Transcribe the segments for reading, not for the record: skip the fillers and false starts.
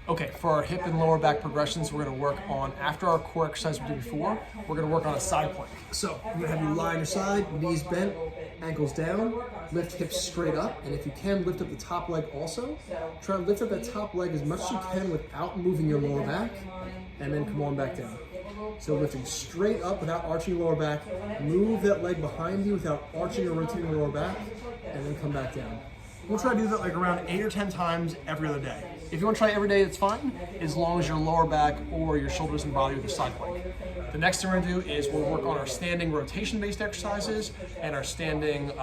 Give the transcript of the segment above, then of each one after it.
Okay, for our hip and lower back progressions, we're gonna work on, after our core exercise we did before, we're gonna work on a side plank. So I'm gonna have you lie on your side, knees bent, ankles down, lift hips straight up, and if you can, lift up the top leg also. Try to lift up that top leg as much as you can without moving your lower back, and then come on back down. So lifting straight up without arching your lower back, move that leg behind you without arching or rotating your lower back, and then come back down. We'll try to do that like around 8 or 10 times every other day. If you want to try every day, that's fine, as long as your lower back or your shoulder doesn't bother you with the side plank. The next thing we're going to do is we'll work on our standing rotation-based exercises and our standing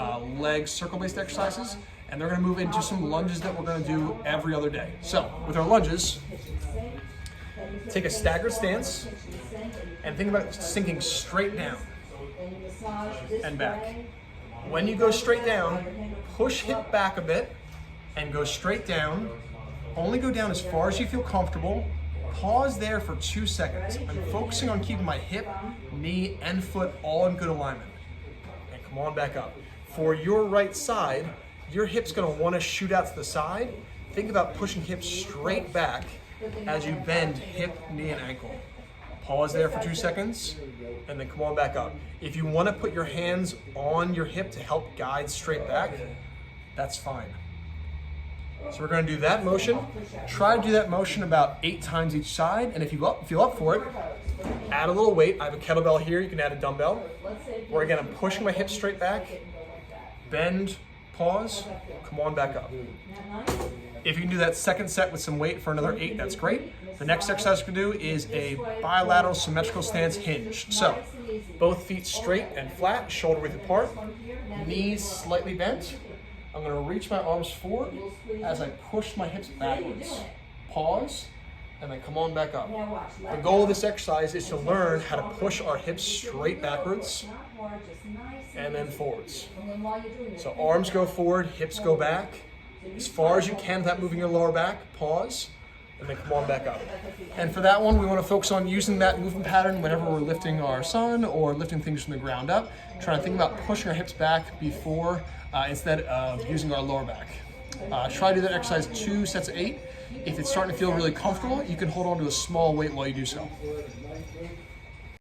leg circle-based exercises, and they're going to move into some lunges that we're going to do every other day. So with our lunges, take a staggered stance and think about sinking straight down and back. When you go straight down, push hip back a bit and go straight down. Only go down as far as you feel comfortable. Pause there for 2 seconds. I'm focusing on keeping my hip, knee, and foot all in good alignment. And come on back up. For your right side, your hip's gonna wanna shoot out to the side. Think about pushing hips straight back as you bend hip, knee, and ankle. Pause there for 2 seconds, and then come on back up. If you wanna put your hands on your hip to help guide straight back, that's fine. So we're gonna do that motion. Try to do that motion about 8 times each side, and if you feel up for it, add a little weight. I have a kettlebell here, you can add a dumbbell. Where again, I'm pushing my hips straight back, bend, pause, come on back up. If you can do that second set with some weight for another 8, that's great. The next exercise we're gonna do is a bilateral symmetrical stance hinge. So, both feet straight and flat, shoulder width apart, knees slightly bent. I'm gonna reach my arms forward as I push my hips backwards. Pause, and then come on back up. The goal of this exercise is to learn how to push our hips straight backwards and then forwards. So arms go forward, hips go back. As far as you can without moving your lower back, pause, and then come on back up. And for that one, we want to focus on using that movement pattern whenever we're lifting our son or lifting things from the ground up, trying to think about pushing our hips back before instead of using our lower back. Try to do that exercise 2 sets of 8. If it's starting to feel really comfortable, you can hold on to a small weight while you do so.